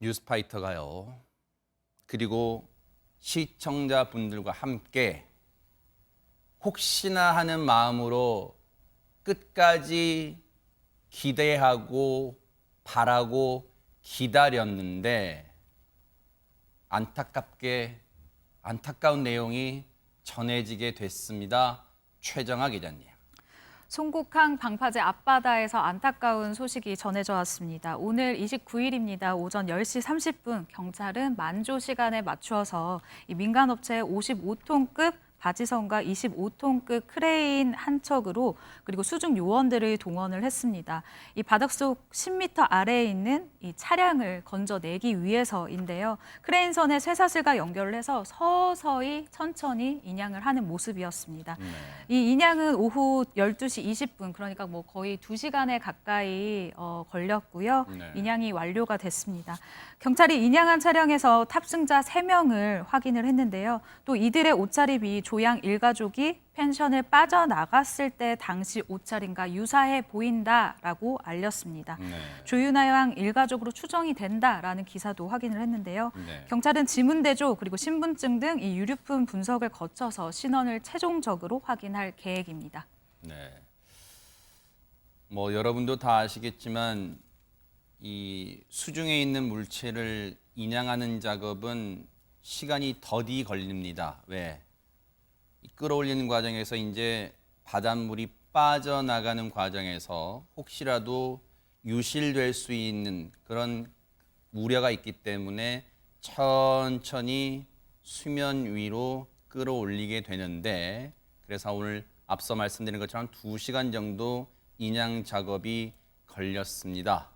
뉴스파이터가요. 그리고 시청자분들과 함께 혹시나 하는 마음으로 끝까지 기대하고 바라고 기다렸는데 안타까운 내용이 전해지게 됐습니다. 최정아 기자님. 송곡항 방파제 앞바다에서 안타까운 소식이 전해져 왔습니다. 오늘 29일입니다. 오전 10시 30분 경찰은 만조 시간에 맞추어서 이 민간업체 55톤급 바지선과 25톤급 크레인 한 척으로 그리고 수중 요원들을 동원을 했습니다. 이 바닷속 10m 아래에 있는 이 차량을 건져내기 위해서인데요. 크레인선의 쇠사슬과 연결을 해서 서서히 천천히 인양을 하는 모습이었습니다. 이 인양은 오후 12시 20분, 그러니까 뭐 거의 2시간에 가까이 걸렸고요. 인양이 완료가 됐습니다. 경찰이 인양한 차량에서 탑승자 3명을 확인을 했는데요. 또 이들의 옷차림이 조양 일가족이 펜션을 빠져나갔을 때 당시 옷차림과 유사해 보인다라고 알렸습니다. 조윤아 양 일가족으로 추정이 된다라는 기사도 확인을 했는데요. 경찰은 지문대조 그리고 신분증 등 이 유류품 분석을 거쳐서 신원을 최종적으로 확인할 계획입니다. 네. 뭐 여러분도 다 아시겠지만 이 수중에 있는 물체를 인양하는 작업은 시간이 더디 걸립니다. 왜? 끌어올리는 과정에서 이제 바닷물이 빠져나가는 과정에서 혹시라도 유실될 수 있는 그런 우려가 있기 때문에 천천히 수면 위로 끌어올리게 되는데, 그래서 오늘 앞서 말씀드린 것처럼 2시간 정도 인양 작업이 걸렸습니다.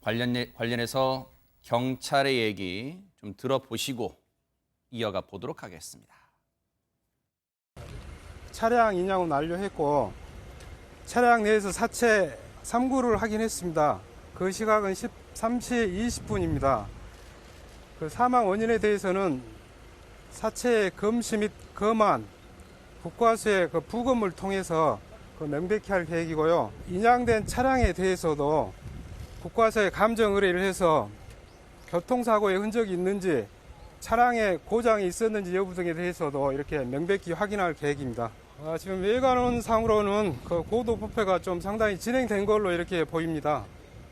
관련해서 경찰의 얘기 좀 들어보시고 이어가 보도록 하겠습니다. 차량 인양은 완료했고 차량 내에서 사체 3구를 확인했습니다. 그 시각은 13시 20분입니다. 그 사망 원인에 대해서는 사체의 검시 및 검안, 국과수의 그 부검을 통해서 명백히 할 계획이고요. 인양된 차량에 대해서도 국과수에 감정 의뢰를 해서 교통사고의 흔적이 있는지 차량에 고장이 있었는지 여부 등에 대해서도 이렇게 명백히 확인할 계획입니다. 지금 외관상으로는 그 고도 부패가 좀 상당히 진행된 걸로 이렇게 보입니다.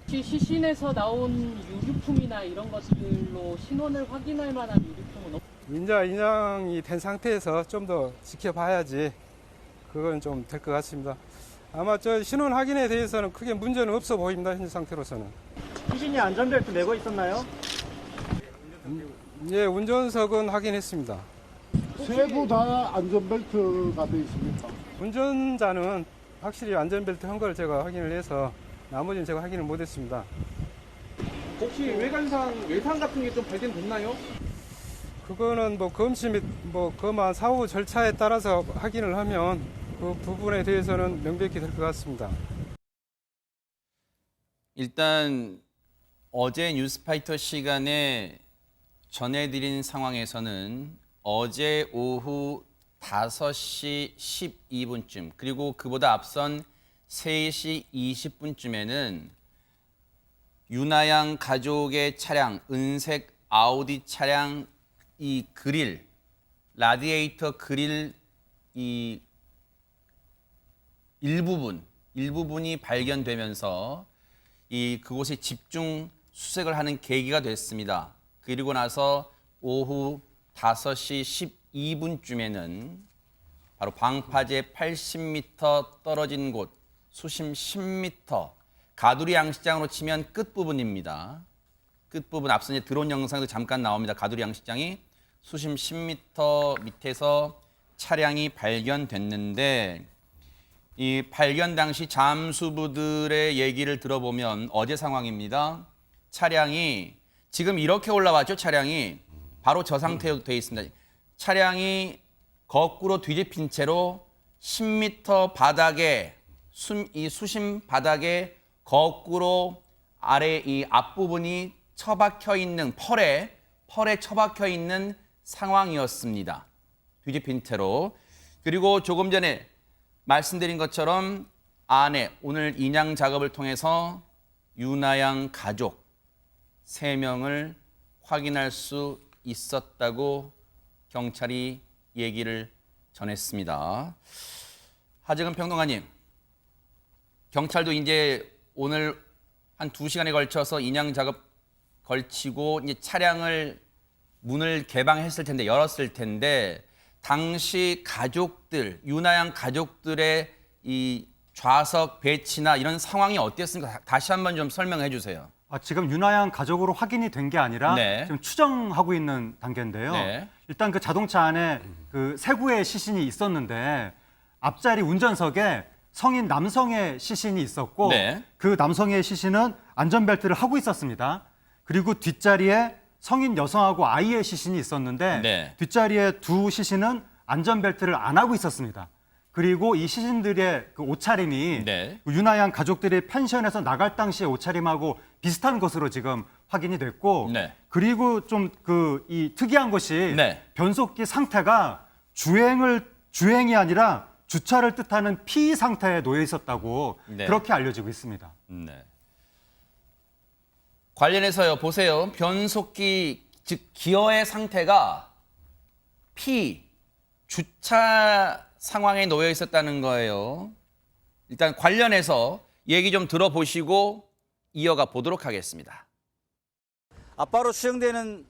시신에서 나온 유류품이나 이런 것들로 신원을 확인할 만한 유류품은 인자 인양이 된 상태에서 좀 더 지켜봐야지 그건 좀 될 것 같습니다. 아마 저 신원 확인에 대해서는 크게 문제는 없어 보입니다. 현재 상태로서는. 시신이 안전벨트 매고 있었나요? 예, 운전석은 확인했습니다. 세부 다 안전벨트가 되어 있습니까? 운전자는 확실히 안전벨트 한 걸 제가 확인을 해서 나머지는 제가 확인을 못했습니다. 혹시 외관상 외상 같은 게 좀 발견됐나요? 그거는 뭐 검시 및 뭐 검안 사후 절차에 따라서 확인을 하면 그 부분에 대해서는 명백히 될 것 같습니다. 일단 어제 뉴스파이터 시간에 전해드린 상황에서는 어제 오후 5시 12분쯤 그리고 그보다 앞선 3시 20분쯤에는 윤아양 가족의 차량, 은색 아우디 차량 이 그릴, 라디에이터 그릴 이 일부분이 발견되면서 그곳에 집중 수색을 하는 계기가 됐습니다. 그리고 나서 오후 5시 12분쯤에는 바로 방파제 80m 떨어진 곳, 수심 10m, 가두리 양식장으로 치면 끝부분입니다. 끝부분, 앞서 이제 드론 영상도 잠깐 나옵니다. 가두리 양식장이 수심 10m 밑에서 차량이 발견됐는데, 이 발견 당시 잠수부들의 얘기를 들어보면 어제 상황입니다. 차량이 지금 이렇게 올라왔죠. 차량이 바로 저 상태로 되어 있습니다. 차량이 거꾸로 뒤집힌 채로 10m 바닥에 이 수심 바닥에 거꾸로 아래 이 앞부분이 처박혀 있는 펄에 처박혀 있는 상황이었습니다. 뒤집힌 채로. 그리고 조금 전에 말씀드린 것처럼 안에 오늘 인양 작업을 통해서 윤아양 가족 3명을 확인할 수 있었다고 경찰이 얘기를 전했습니다. 하재근 평론가님, 경찰도 이제 오늘 한 2시간에 걸쳐서 인양 작업 걸치고 이제 차량을 문을 개방했을 텐데, 열었을 텐데, 당시 가족들, 윤아양 가족들의 이 좌석 배치나 이런 상황이 어땠습니까? 다시 한번 좀 설명해 주세요. 지금 윤아양 가족으로 확인이 된 게 아니라 네. 지금 추정하고 있는 단계인데요. 네. 일단 그 자동차 안에 그 세구의 시신이 있었는데 앞자리 운전석에 성인 남성의 시신이 있었고 네. 그 남성의 시신은 안전벨트를 하고 있었습니다. 그리고 뒷자리에 성인 여성하고 아이의 시신이 있었는데 네. 뒷자리에 두 시신은 안전벨트를 안 하고 있었습니다. 그리고 이 시신들의 그 옷차림이 네. 윤아양 가족들이 펜션에서 나갈 당시의 옷차림하고 비슷한 것으로 지금 확인이 됐고, 네. 그리고 좀 그 이 특이한 것이 네. 변속기 상태가 주행이 아니라 주차를 뜻하는 P 상태에 놓여 있었다고 네. 그렇게 알려지고 있습니다. 네. 관련해서요, 보세요. 변속기, 즉 기어의 상태가 주차 상황에 놓여 있었다는 거예요. 일단 관련해서 얘기 좀 들어보시고 이어가 보도록 하겠습니다. 아빠로 추정되는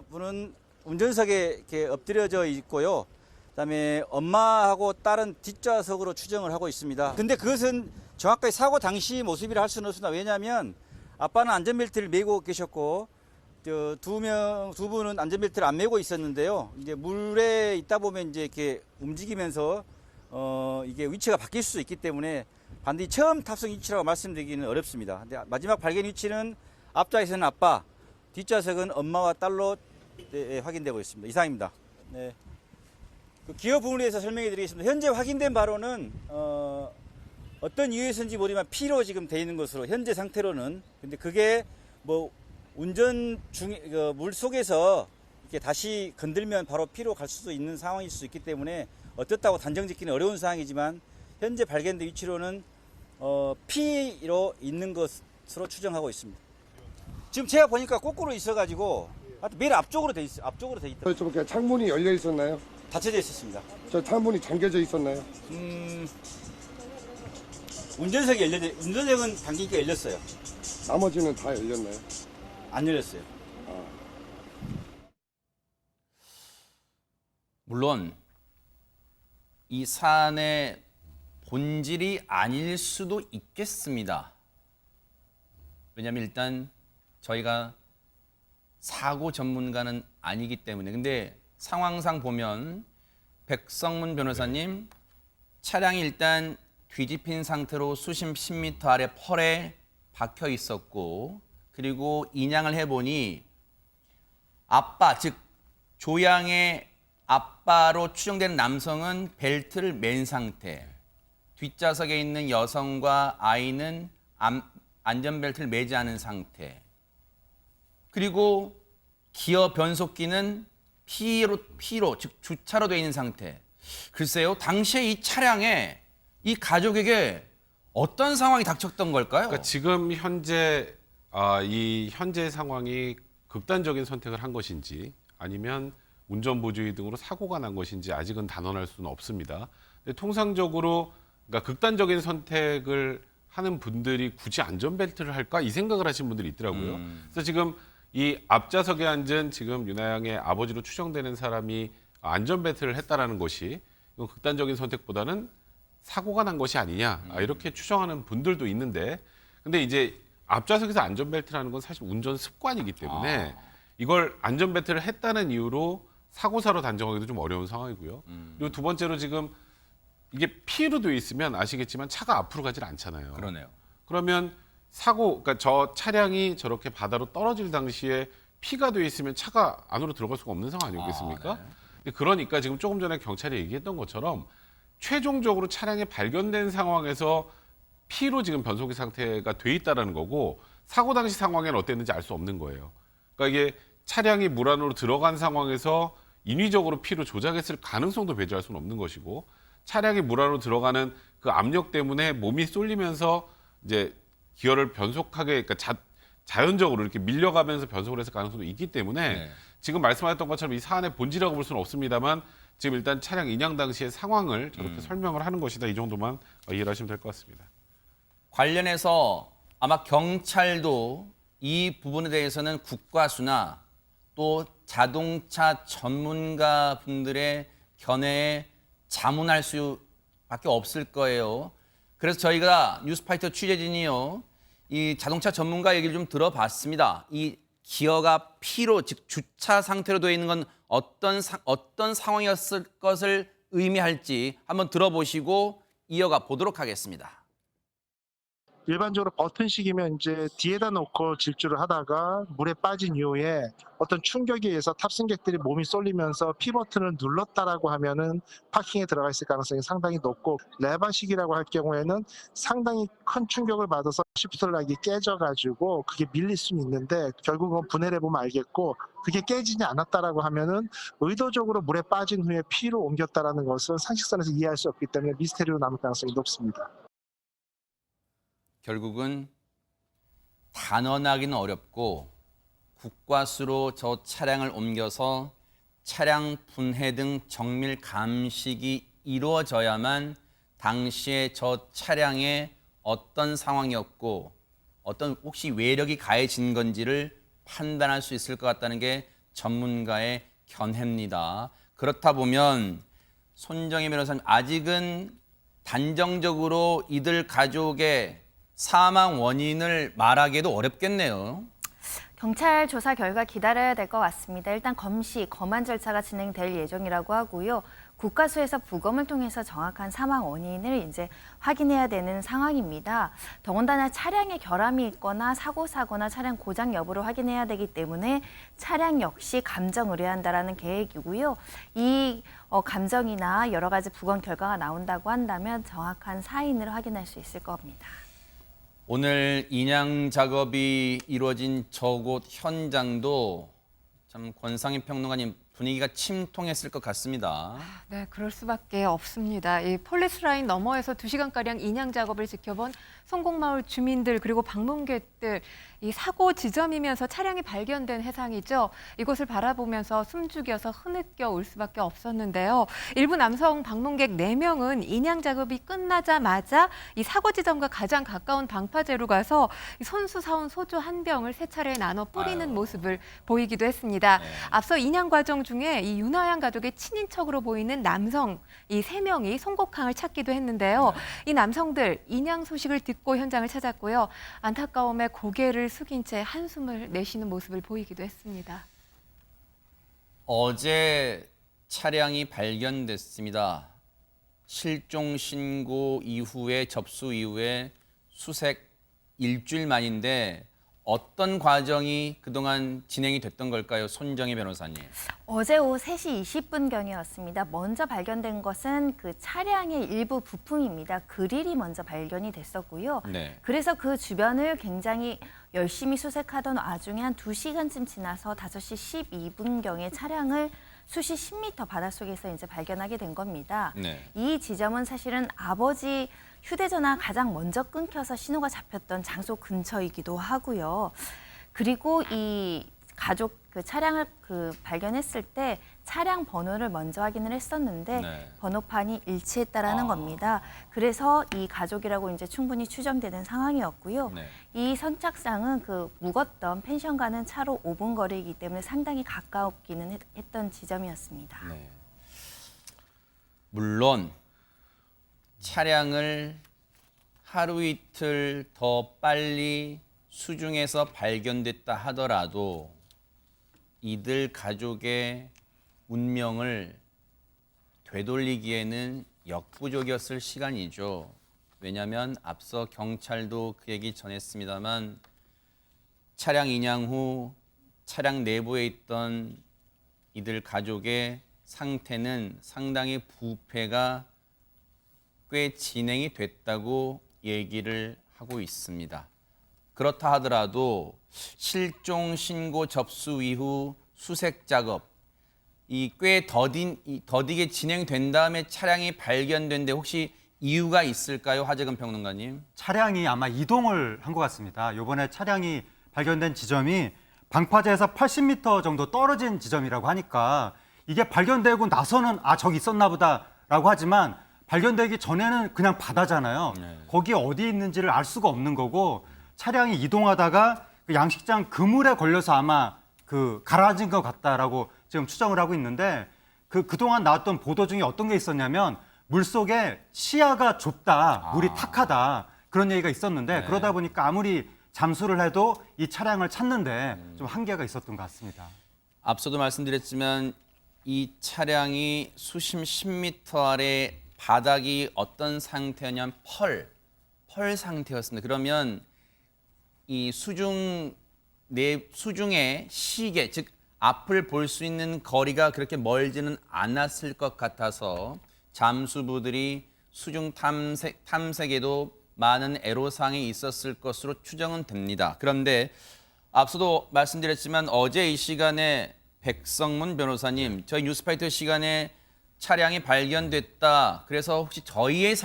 분은 운전석에 이렇게 엎드려져 있고요. 그다음에 엄마하고 딸은 뒷좌석으로 추정을 하고 있습니다. 근데 그것은 정확하게 사고 당시 모습이라 할 수는 없습니다. 왜냐하면 아빠는 안전벨트를 메고 계셨고 두 분은 안전벨트를 안 메고 있었는데요. 이제 물에 있다 보면 이제 이렇게 움직이면서 이게 위치가 바뀔 수 있기 때문에 반드시 처음 탑승 위치라고 말씀드리기는 어렵습니다. 근데 마지막 발견 위치는 앞좌석에서는 아빠, 뒷좌석은 엄마와 딸로 확인되고 있습니다. 이상입니다. 네. 그 기어 부분에 대해서 설명해 드리겠습니다. 현재 확인된 바로는 어떤 이유에서인지 모르지만 P로 지금 돼 있는 것으로 현재 상태로는. 근데 그게 뭐 운전 중에 물 속에서 이렇게 다시 건들면 바로 P로 갈 수도 있는 상황일 수 있기 때문에 어떻다고 단정 짓기는 어려운 상황이지만 현재 발견된 위치로는 P로 있는 것으로 추정하고 있습니다. 지금 제가 보니까 거꾸로 있어가지고 맨 앞쪽으로 돼 있어요. 앞쪽으로 돼 있다. 저 창문이 열려 있었나요? 닫혀져 있었습니다. 저 창문이 잠겨져 있었나요? 운전석은 당기니까 열렸어요. 나머지는 다 열렸나요? 안 열렸어요. 물론 이 사안의 본질이 아닐 수도 있겠습니다. 왜냐하면 일단 저희가 사고 전문가는 아니기 때문에. 근데 상황상 보면 백성문 변호사님, 차량이 일단 뒤집힌 상태로 수심 10m 아래 펄에 박혀 있었고, 그리고 인양을 해보니 아빠, 즉 조양의 아빠로 추정되는 남성은 벨트를 맨 상태, 뒷좌석에 있는 여성과 아이는 안전벨트를 매지 않은 상태, 그리고 기어 변속기는 P로 즉 주차로 되어 있는 상태. 글쎄요, 당시에 이 차량에 이 가족에게 어떤 상황이 닥쳤던 걸까요? 그러니까 지금 현재 이 현재 상황이 극단적인 선택을 한 것인지 아니면 운전부주의 등으로 사고가 난 것인지 아직은 단언할 수는 없습니다. 근데 통상적으로 그러니까 극단적인 선택을 하는 분들이 굳이 안전벨트를 할까 이 생각을 하시는 분들이 있더라고요. 그래서 지금 이 앞좌석에 앉은 지금 윤아양의 아버지로 추정되는 사람이 안전벨트를 했다라는 것이 이건 극단적인 선택보다는 사고가 난 것이 아니냐 이렇게 추정하는 분들도 있는데, 근데 이제 앞좌석에서 안전벨트라는 건 사실 운전 습관이기 때문에 이걸 안전벨트를 했다는 이유로 사고사로 단정하기도 좀 어려운 상황이고요. 그리고 두 번째로 지금 이게 P로 되어 있으면 아시겠지만 차가 앞으로 가질 않잖아요. 그러네요. 그러면 그러니까 저 차량이 저렇게 바다로 떨어질 당시에 P가 되어 있으면 차가 안으로 들어갈 수가 없는 상황 아니겠습니까? 네. 근데 그러니까 지금 조금 전에 경찰이 얘기했던 것처럼 최종적으로 차량이 발견된 상황에서 P로 지금 변속기 상태가 돼 있다라는 거고, 사고 당시 상황에는 어땠는지 알 수 없는 거예요. 그러니까 이게 차량이 물 안으로 들어간 상황에서 인위적으로 P로 조작했을 가능성도 배제할 수는 없는 것이고, 차량이 물 안으로 들어가는 그 압력 때문에 몸이 쏠리면서 이제 기어를 변속하게, 그러니까 자연적으로 이렇게 밀려가면서 변속을 했을 가능성도 있기 때문에 네. 지금 말씀하셨던 것처럼 이 사안의 본질이라고 볼 수는 없습니다만 지금 일단 차량 인양 당시의 상황을 저렇게 설명을 하는 것이다. 이 정도만 이해를 하시면 될 것 같습니다. 관련해서 아마 경찰도 이 부분에 대해서는 국과수나 또 자동차 전문가 분들의 견해에 자문할 수밖에 없을 거예요. 그래서 저희가 뉴스파이터 취재진이요, 이 자동차 전문가 얘기를 좀 들어봤습니다. 이 기어가 P로, 즉 주차 상태로 되어 있는 건 어떤 상황이었을 것을 의미할지 한번 들어보시고 이어가 보도록 하겠습니다. 일반적으로 버튼식이면 이제 뒤에다 놓고 질주를 하다가 물에 빠진 이후에 어떤 충격에 의해서 탑승객들이 몸이 쏠리면서 P 버튼을 눌렀다라고 하면은 파킹에 들어가 있을 가능성이 상당히 높고, 레바식이라고 할 경우에는 상당히 큰 충격을 받아서 시프트락이 깨져가지고 그게 밀릴 수는 있는데 결국은 분해를 해보면 알겠고, 그게 깨지지 않았다라고 하면은 의도적으로 물에 빠진 후에 P로 옮겼다라는 것은 상식선에서 이해할 수 없기 때문에 미스테리로 남을 가능성이 높습니다. 결국은 단언하기는 어렵고 국과수로 저 차량을 옮겨서 차량 분해 등 정밀 감식이 이루어져야만 당시에 저 차량에 어떤 상황이었고 어떤 혹시 외력이 가해진 건지를 판단할 수 있을 것 같다는 게 전문가의 견해입니다. 그렇다 보면 손정혜 변호사님, 아직은 단정적으로 이들 가족의 사망 원인을 말하기도 어렵겠네요. 경찰 조사 결과 기다려야 될 것 같습니다. 일단 검안 절차가 진행될 예정이라고 하고요. 국과수에서 부검을 통해서 정확한 사망 원인을 이제 확인해야 되는 상황입니다. 더군다나 차량에 결함이 있거나 사고나 차량 고장 여부를 확인해야 되기 때문에 차량 역시 감정 의뢰한다라는 계획이고요. 이 감정이나 여러 가지 부검 결과가 나온다고 한다면 정확한 사인을 확인할 수 있을 겁니다. 오늘 인양 작업이 이루어진 저곳 현장도 참 권상희 평론가님 분위기가 침통했을 것 같습니다. 네, 그럴 수밖에 없습니다. 이 폴리스 라인 너머에서 2시간가량 인양 작업을 지켜본 성곡마을 주민들 그리고 방문객들, 이 사고 지점이면서 차량이 발견된 해상이죠. 이곳을 바라보면서 숨죽여서 흐느껴 올 수밖에 없었는데요. 일부 남성 방문객 4명은 인양 작업이 끝나자마자 이 사고 지점과 가장 가까운 방파제로 가서 손수 사온 소주 한 병을 세 차례 나눠 뿌리는 모습을 보이기도 했습니다. 앞서 인양 과정 중에 이 윤하양 가족의 친인척으로 보이는 남성 이 3명이 송곡항을 찾기도 했는데요. 이 남성들 인양 소식을 듣고 현장을 찾았고요. 안타까움에 고개를 숙인 채 한숨을 내쉬는 모습을 보이기도 했습니다. 어제 차량이 발견됐습니다. 실종 신고 이후에 접수 이후에 수색 일주일 만인데 어떤 과정이 그동안 진행이 됐던 걸까요? 손정혜 변호사님. 어제 오후 3시 20분경이었습니다. 먼저 발견된 것은 그 차량의 일부 부품입니다. 그릴이 먼저 발견이 됐었고요. 네. 그래서 그 주변을 굉장히 열심히 수색하던 와중에 한 2시간쯤 지나서 5시 12분경에 차량을 수시 10m 바닷속에서 이제 발견하게 된 겁니다. 네. 이 지점은 사실은 아버지 휴대전화 가장 먼저 끊겨서 신호가 잡혔던 장소 근처이기도 하고요. 그리고 이 가족 그 차량을 발견했을 때 차량 번호를 먼저 확인을 했었는데 네. 번호판이 일치했다라는 겁니다. 그래서 이 가족이라고 이제 충분히 추정되는 상황이었고요. 네. 이 선착장은 그 묵었던 펜션 가는 차로 5분 거리이기 때문에 상당히 가까웠기는 했던 지점이었습니다. 네. 물론 차량을 하루 이틀 더 빨리 수중에서 발견됐다 하더라도 이들 가족의 운명을 되돌리기에는 역부족이었을 시간이죠. 왜냐하면 앞서 경찰도 그 얘기 전했습니다만 차량 인양 후 차량 내부에 있던 이들 가족의 상태는 상당히 부패가 꽤 진행이 됐다고 얘기를 하고 있습니다. 그렇다 하더라도 실종 신고 접수 이후 수색 작업 이 꽤 더디게 진행된 다음에 차량이 발견된 데 혹시 이유가 있을까요? 하재근 평론가님. 차량이 아마 이동을 한 것 같습니다. 이번에 차량이 발견된 지점이 방파제에서 80m 정도 떨어진 지점이라고 하니까 이게 발견되고 나서는 저기 있었나 보다라고 하지만 발견되기 전에는 그냥 바다잖아요. 거기 어디 있는지를 알 수가 없는 거고 차량이 이동하다가 그 양식장 그물에 걸려서 아마 가라앉은 것 같다라고 지금 추정을 하고 있는데 그동안 나왔던 보도 중에 어떤 게 있었냐면 물속에 시야가 좁다, 물이 탁하다 그런 얘기가 있었는데 그러다 보니까 아무리 잠수를 해도 이 차량을 찾는데 좀 한계가 있었던 것 같습니다. 앞서도 말씀드렸지만 이 차량이 수심 10m 아래 바닥이 어떤 상태였냐면 펄 상태였습니다. 그러면 이 수중의 시계, 즉 앞을 볼 수 있는 거리가 그렇게 멀지는 않았을 것 같아서 잠수부들이 수중 탐색에도 많은 애로사항이 있었을 것으로 추정은 됩니다. 그런데 앞서도 말씀드렸지만 어제 이 시간에 백성문 변호사님, 저희 뉴스파이터 시간에 차량이 발견됐다. 그래서 혹시 저희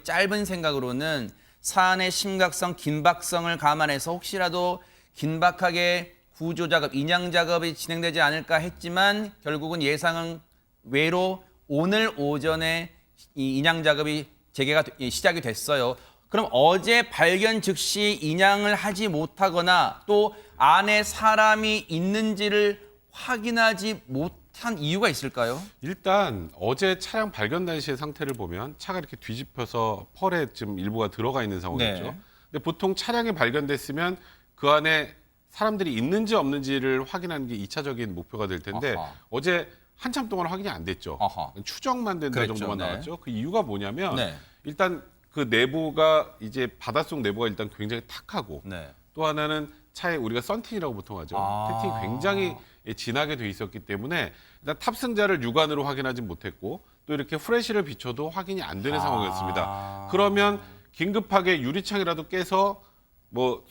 짧은 생각으로는 사안의 심각성, 긴박성을 감안해서 혹시라도 긴박하게 구조 작업, 인양 작업이 진행되지 않을까 했지만 결국은 예상은 외로 오늘 오전에 이 인양 작업이 시작이 됐어요. 그럼 어제 발견 즉시 인양을 하지 못하거나 또 안에 사람이 있는지를 확인하지 못한 이유가 있을까요? 일단 어제 차량 발견 당시의 상태를 보면 차가 이렇게 뒤집혀서 펄에 지금 일부가 들어가 있는 상황이죠. 네. 근데 보통 차량이 발견됐으면 그 안에 사람들이 있는지 없는지를 확인하는 게 2차적인 목표가 될 텐데 어제 한참 동안 확인이 안 됐죠. 추정만 된다 정도만 나왔죠. 그 이유가 뭐냐면 일단 그 내부가 이제 바닷속 내부가 일단 굉장히 탁하고 또 하나는 차에 우리가 썬팅이라고 보통 하죠. 썬팅이 굉장히 진하게 돼 있었기 때문에 일단 탑승자를 육안으로 확인하지 못했고 또 이렇게 후레쉬를 비춰도 확인이 안 되는 상황이었습니다. 그러면 긴급하게 유리창이라도 깨서 뭐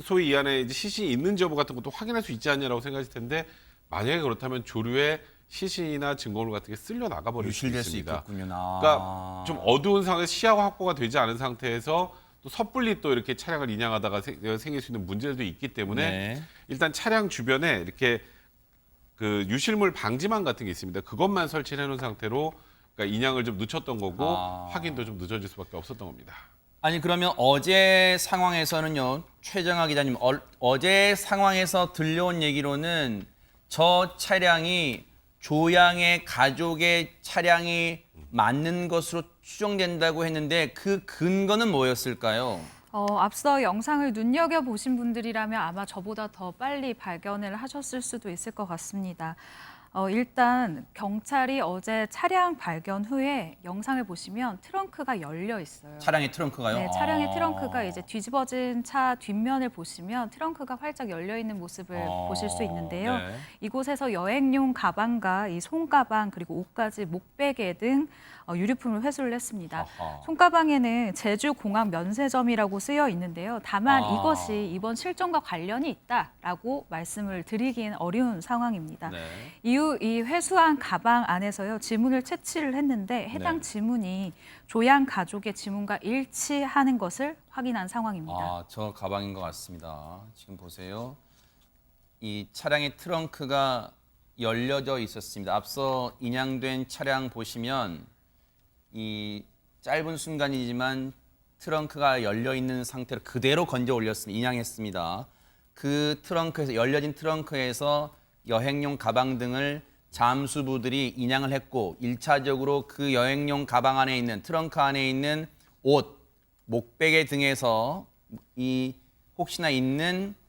소위 이 안에 이제 시신이 있는지 여부 같은 것도 확인할 수 있지 않냐라고 생각하실 텐데 만약에 그렇다면 조류에 시신이나 증거물 같은 게 쓸려 나가버릴 수 유실될 수 있습니다. 있겠군요. 그러니까 좀 어두운 상황에서 시야가 확보가 되지 않은 상태에서 또 섣불리 또 이렇게 차량을 인양하다가 생길 수 있는 문제들도 있기 때문에 일단 차량 주변에 이렇게 그 유실물 방지망 같은 게 있습니다. 그것만 설치를 해놓은 상태로 그러니까 인양을 좀 늦췄던 거고 확인도 좀 늦어질 수밖에 없었던 겁니다. 아니 그러면 어제 상황에서는요, 최정하 기자님, 어제 상황에서 들려온 얘기로는 저 차량이 조양의 가족의 차량이 맞는 것으로 추정된다고 했는데 그 근거는 뭐였을까요? 앞서 영상을 눈여겨보신 분들이라면 아마 저보다 더 빨리 발견을 하셨을 수도 있을 것 같습니다. 일단 경찰이 어제 차량 발견 후에 영상을 보시면 트렁크가 열려 있어요. 차량의 트렁크가요? 네, 차량의 트렁크가 이제 뒤집어진 차 뒷면을 보시면 트렁크가 활짝 열려 있는 모습을 보실 수 있는데요. 이곳에서 여행용 가방과 이 손가방 그리고 옷가지, 목베개 등 유류품을 회수를 했습니다. 손가방에는 제주공항 면세점이라고 쓰여 있는데요. 다만 이것이 이번 실종과 관련이 있다라고 말씀을 드리기는 어려운 상황입니다. 이후 이 회수한 가방 안에서요, 지문을 채취를 했는데 해당 지문이 조양 가족의 지문과 일치하는 것을 확인한 상황입니다. 저 가방인 것 같습니다. 지금 보세요. 이 차량의 트렁크가 열려져 있었습니다. 앞서 인양된 차량 보시면 이 짧은 순간이지만 트렁크가 열려 있는 상태로 그대로 건져 올렸습니다. 인양했습니다. 그 트렁크에서 열려진 트렁크에서 여행용 가방 등을 잠수부들이 인양을 했고 1차적으로 그 여행용 가방 안에 있는 트렁크 안에 있는 옷, 목베개 등에서 이 혹시나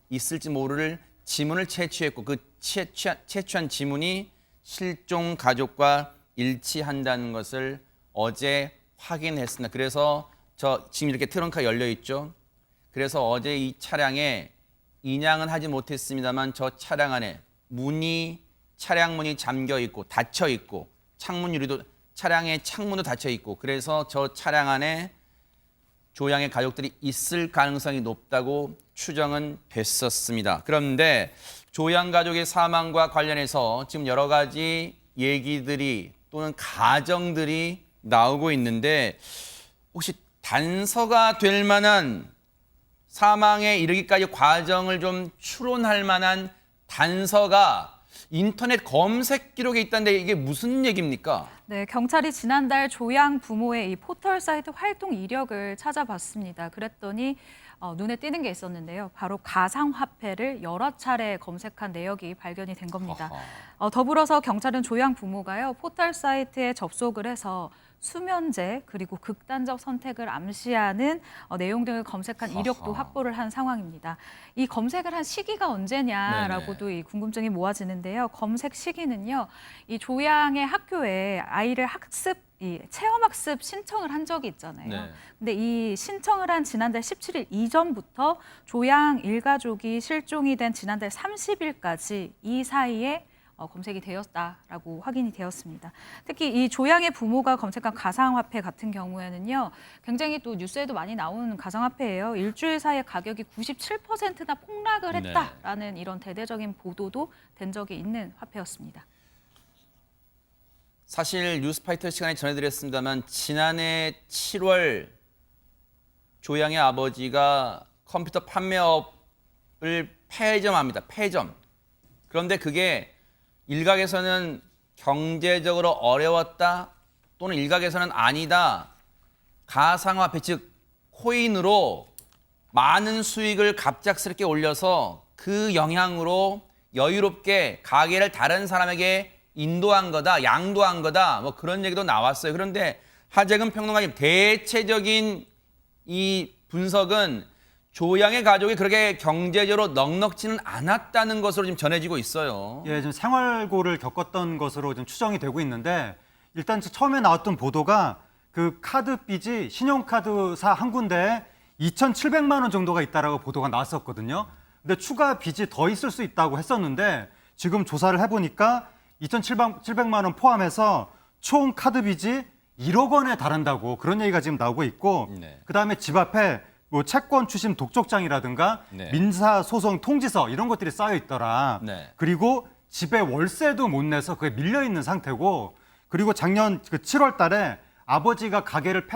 있을지 모를 지문을 채취했고 그 채취한 지문이 실종 가족과 일치한다는 것을 어제 확인했습니다. 그래서 지금 이렇게 트렁크가 열려 있죠. 그래서 어제 이 차량에 인양은 하지 못했습니다만 저 차량 안에 차량 문이 잠겨 있고 닫혀 있고 차량의 창문도 닫혀 있고 그래서 저 차량 안에 조양의 가족들이 있을 가능성이 높다고 추정은 됐었습니다. 그런데 조양 가족의 사망과 관련해서 지금 여러 가지 얘기들이 또는 가정들이 나오고 있는데 혹시 단서가 될 만한 사망에 이르기까지 과정을 좀 추론할 만한 단서가 인터넷 검색 기록에 있다는데 이게 무슨 얘기입니까? 네, 경찰이 지난달 조양 부모의 이 포털 사이트 활동 이력을 찾아봤습니다. 그랬더니 눈에 띄는 게 있었는데요. 바로 가상화폐를 여러 차례 검색한 내역이 발견이 된 겁니다. 더불어서 경찰은 조양 부모가요, 포털 사이트에 접속을 해서 수면제 그리고 극단적 선택을 암시하는 내용 등을 검색한 이력도 확보를 한 상황입니다. 이 검색을 한 시기가 언제냐라고도 이 궁금증이 모아지는데요. 검색 시기는요, 이 조양의 학교에 아이를 체험학습 신청을 한 적이 있잖아요. 네. 근데 이 신청을 한 지난달 17일 이전부터 조양 일가족이 실종이 된 지난달 30일까지 이 사이에 검색이 되었다라고 확인이 되었습니다. 특히 이 조양의 부모가 검색한 가상화폐 같은 경우에는요, 굉장히 또 뉴스에도 많이 나오는 가상화폐예요. 일주일 사이에 가격이 97%나 폭락을 했다라는 이런 대대적인 보도도 된 적이 있는 화폐였습니다. 사실 뉴스파이터 시간에 전해드렸습니다만 지난해 7월 조양의 아버지가 컴퓨터 판매업을 폐점합니다. 폐점. 그런데 그게 일각에서는 경제적으로 어려웠다 또는 일각에서는 아니다. 가상화폐 즉 코인으로 많은 수익을 갑작스럽게 올려서 그 영향으로 여유롭게 가게를 다른 사람에게 인도한 거다, 양도한 거다, 뭐 그런 얘기도 나왔어요. 그런데 하재근 평론가님, 대체적인 이 분석은 조양의 가족이 그렇게 경제적으로 넉넉지는 않았다는 것으로 지금 전해지고 있어요. 예, 지금 생활고를 겪었던 것으로 좀 추정이 되고 있는데, 일단 처음에 나왔던 보도가 그 카드 빚이 신용카드사 한 군데에 2,700만 원 정도가 있다라고 보도가 나왔었거든요. 근데 추가 빚이 더 있을 수 있다고 했었는데, 지금 조사를 해보니까 2,700만 원 포함해서 총 카드 빚이 1억 원에 달한다고 그런 얘기가 지금 나오고 있고, 그다음에 집 앞에 뭐 채권 추심 독촉장이라든가 민사소송 통지서 이런 것들이 쌓여 있더라. 그리고 집에 월세도 못 내서 그게 밀려 있는 상태고, 그리고 작년 그 7월 달에 아버지가 가게를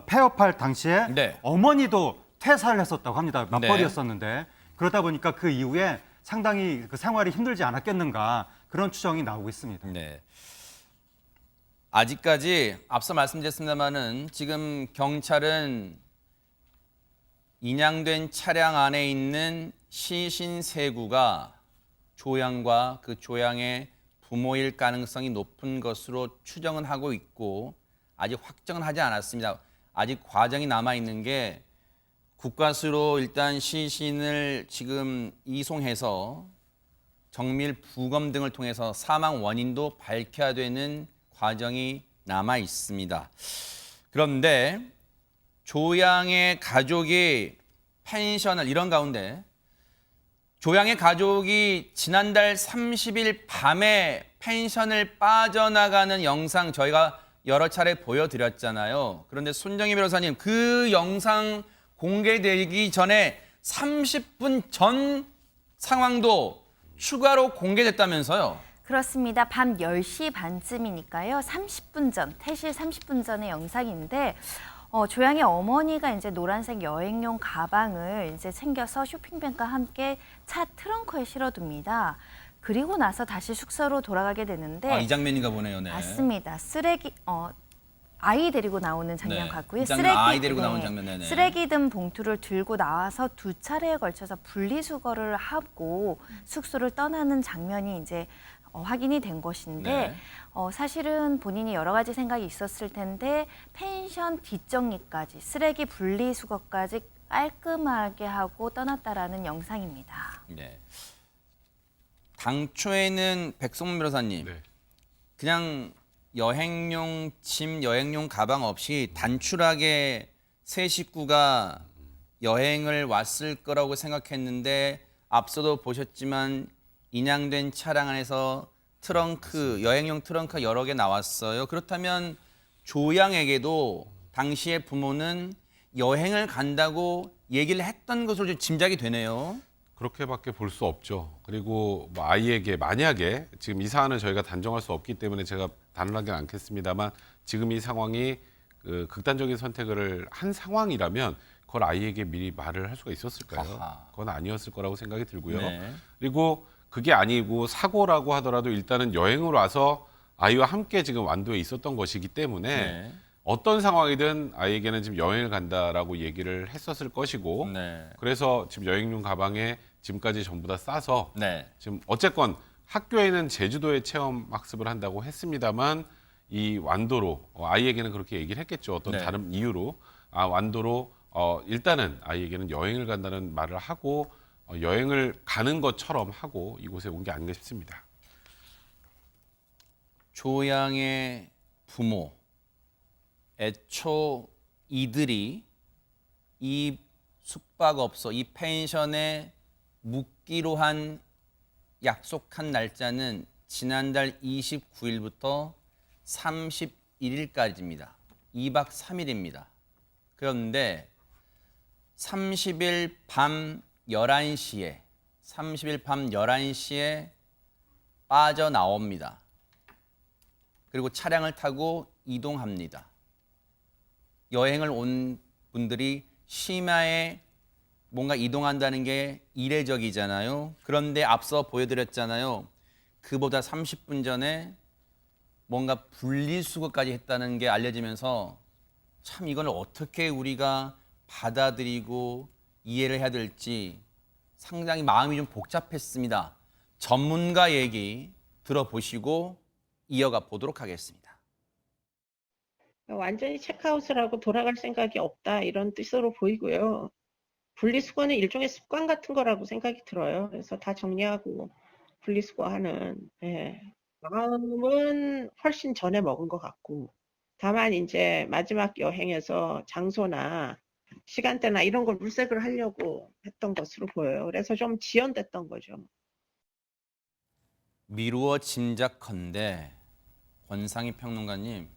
폐업할 당시에 어머니도 퇴사를 했었다고 합니다. 맞벌이였었는데 그러다 보니까 그 이후에 상당히 그 생활이 힘들지 않았겠는가 그런 추정이 나오고 있습니다. 네. 아직까지 앞서 말씀드렸습니다마는 지금 경찰은 인양된 차량 안에 있는 시신 세 구가 조양과 그 조양의 부모일 가능성이 높은 것으로 추정은 하고 있고 아직 확정은 하지 않았습니다. 아직 과정이 남아 있는 게 국과수로 일단 시신을 지금 이송해서 정밀 부검 등을 통해서 사망 원인도 밝혀야 되는 과정이 남아 있습니다. 그런데 조양의 가족이 펜션을 이런 가운데 조양의 가족이 지난달 30일 밤에 펜션을 빠져나가는 영상 저희가 여러 차례 보여드렸잖아요. 그런데 손정희 변호사님, 그 영상 공개되기 전에 30분 전 상황도 추가로 공개됐다면서요? 그렇습니다. 밤 10시 반쯤이니까요. 30분 전, 퇴실 30분 전의 영상인데 조양의 어머니가 이제 노란색 여행용 가방을 이제 챙겨서 쇼핑백과 함께 차 트렁크에 실어둡니다. 그리고 나서 다시 숙소로 돌아가게 되는데 이 장면인가 보네요. 네. 맞습니다. 아이 데리고 나오는 장면 같고요. 아이 데리고 나오는 장면. 네네. 쓰레기 든 봉투를 들고 나와서 두 차례에 걸쳐서 분리수거를 하고 숙소를 떠나는 장면이 이제 확인이 된 것인데 사실은 본인이 여러 가지 생각이 있었을 텐데 펜션 뒷정리까지 쓰레기 분리수거까지 깔끔하게 하고 떠났다라는 영상입니다. 네. 당초에는 백성문 변호사님 그냥 여행용 짐, 여행용 가방 없이 단출하게 세 식구가 여행을 왔을 거라고 생각했는데 앞서도 보셨지만 인양된 차량 안에서 트렁크, 여행용 트렁크가 여러 개 나왔어요. 그렇다면 조양에게도 당시의 부모는 여행을 간다고 얘기를 했던 것으로 좀 짐작이 되네요. 그렇게밖에 볼 수 없죠. 그리고 뭐 아이에게 만약에 지금 이 사안을 저희가 단정할 수 없기 때문에 제가 단언하기는 않겠습니다만 지금 이 상황이 극단적인 선택을 한 상황이라면 그걸 아이에게 미리 말을 할 수가 있었을까요? 아하. 그건 아니었을 거라고 생각이 들고요. 네. 그리고 그게 아니고 사고라고 하더라도 일단은 여행을 와서 아이와 함께 지금 완도에 있었던 것이기 때문에 네. 어떤 상황이든 아이에게는 지금 여행을 간다라고 얘기를 했었을 것이고 네. 그래서 지금 여행용 가방에 짐까지 전부 다 싸서 네. 지금 어쨌건 학교에는 제주도에 체험 학습을 한다고 했습니다만 이 완도로 아이에게는 그렇게 얘기를 했겠죠. 어떤 네. 다른 이유로 완도로 일단은 아이에게는 여행을 간다는 말을 하고 여행을 가는 것처럼 하고 이곳에 온 게 아닌가 싶습니다. 조양의 부모, 애초 이들이 이 숙박업소, 이 펜션에 묵기로 한 약속한 날짜는 지난달 29일부터 31일까지입니다. 2박 3일입니다. 그런데 30일 밤 11시에 빠져나옵니다. 그리고 차량을 타고 이동합니다. 여행을 온 분들이 심야에 뭔가 이동한다는 게 이례적이잖아요. 그런데 앞서 보여드렸잖아요. 그보다 30분 전에 뭔가 분리수거까지 했다는 게 알려지면서 참 이걸 어떻게 우리가 받아들이고 이해를 해야 될지 상당히 마음이 좀 복잡했습니다. 전문가 얘기 들어보시고 이어가 보도록 하겠습니다. 완전히 체크아웃을 하고 돌아갈 생각이 없다 이런 뜻으로 보이고요. 분리수거는 일종의 습관 같은 거라고 생각이 들어요. 그래서 다 정리하고 분리수거하는 마음은 훨씬 전에 먹은 것 같고 다만 이제 마지막 여행에서 장소나 시간대나 이런 걸 물색을 하려고 했던 것으로 보여요. 그래서 좀 지연됐던 거죠. 미루어 짐작컨대 권상희 평론가님,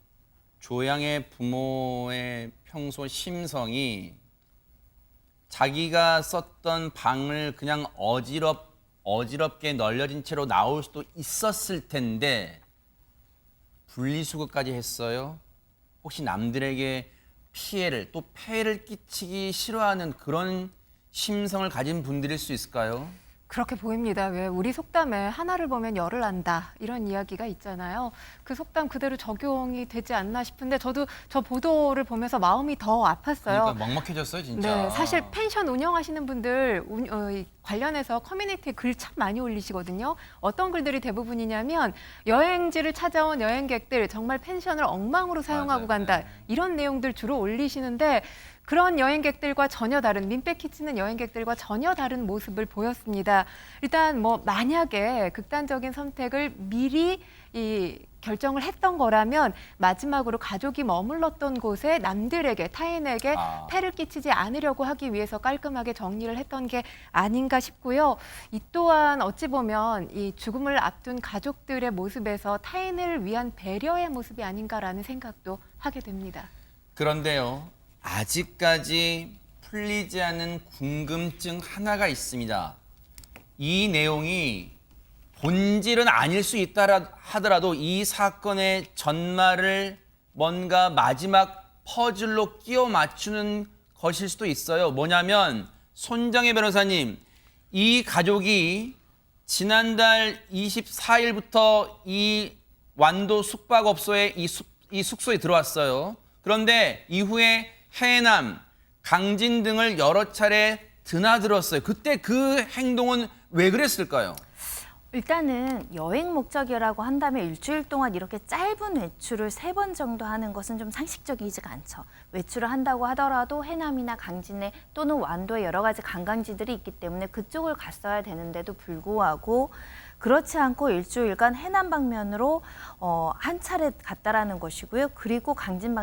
조양의 부모의 평소 심성이 자기가 썼던 방을 그냥 어지럽게 널려진 채로 나올 수도 있었을 텐데 분리수거까지 했어요. 혹시 남들에게 피해를 또 폐해를 끼치기 싫어하는 그런 심성을 가진 분들일 수 있을까요? 그렇게 보입니다. 왜 우리 속담에 하나를 보면 열을 안다 이런 이야기가 있잖아요. 그 속담 그대로 적용이 되지 않나 싶은데 저도 저 보도를 보면서 마음이 더 아팠어요. 그러니까 먹먹해졌어요, 진짜. 네, 사실 펜션 운영하시는 분들 관련해서 커뮤니티에 글 참 많이 올리시거든요. 어떤 글들이 대부분이냐면 여행지를 찾아온 여행객들 정말 펜션을 엉망으로 사용하고 맞아요. 간다. 네. 이런 내용들 주로 올리시는데 그런 여행객들과 전혀 다른 민폐 끼치는 여행객들과 전혀 다른 모습을 보였습니다. 일단 뭐 만약에 극단적인 선택을 미리 결정을 했던 거라면 마지막으로 가족이 머물렀던 곳에 남들에게 타인에게 폐를 끼치지 않으려고 하기 위해서 깔끔하게 정리를 했던 게 아닌가 싶고요. 이 또한 어찌 보면 이 죽음을 앞둔 가족들의 모습에서 타인을 위한 배려의 모습이 아닌가라는 생각도 하게 됩니다. 그런데요, 아직까지 풀리지 않은 궁금증 하나가 있습니다. 이 내용이 본질은 아닐 수 있다 하더라도 이 사건의 전말을 뭔가 마지막 퍼즐로 끼워 맞추는 것일 수도 있어요. 뭐냐면 손정혜 변호사님, 이 가족이 지난달 24일부터 이 완도 숙박업소에 이 숙소에 들어왔어요. 그런데 이후에 해남, 강진 등을 여러 차례 드나들었어요. 그때 그 행동은 왜 그랬을까요? 일단은 여행 목적이라고 한다면 일주일 동안 이렇게 짧은 외출을 3번 정도 하는 것은 좀 상식적이지가 않죠. 외출을 한다고 하더라도 해남이나 강진에 또는 완도에 여러 가지 관광지들이 있기 때문에 그쪽을 갔어야 되는데도 불구하고 그렇지 않고 일주일간 해남 방면으로 한 차례 갔다라는 것이고요. 그리고 강진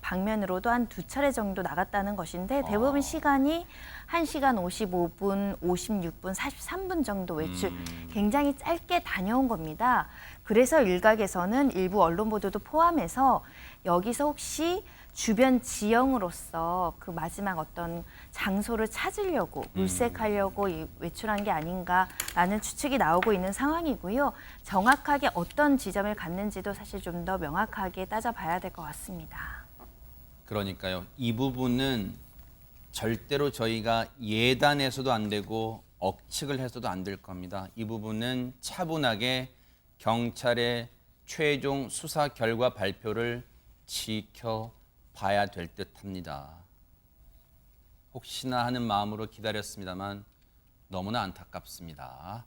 방면으로도 한 2차례 정도 나갔다는 것인데 대부분 시간이 1시간 55분, 56분, 43분 정도 외출 굉장히 짧게 다녀온 겁니다. 그래서 일각에서는 일부 언론 보도도 포함해서 여기서 혹시 주변 지형으로서 그 마지막 어떤 장소를 찾으려고 물색하려고 외출한 게 아닌가라는 추측이 나오고 있는 상황이고요. 정확하게 어떤 지점을 갔는지도 사실 좀 더 명확하게 따져봐야 될 것 같습니다. 그러니까요. 이 부분은 절대로 저희가 예단해서도 안 되고 억측을 해서도 안 될 겁니다. 이 부분은 차분하게 경찰의 최종 수사 결과 발표를 지켜봐야 될 듯합니다. 혹시나 하는 마음으로 기다렸습니다만 너무나 안타깝습니다.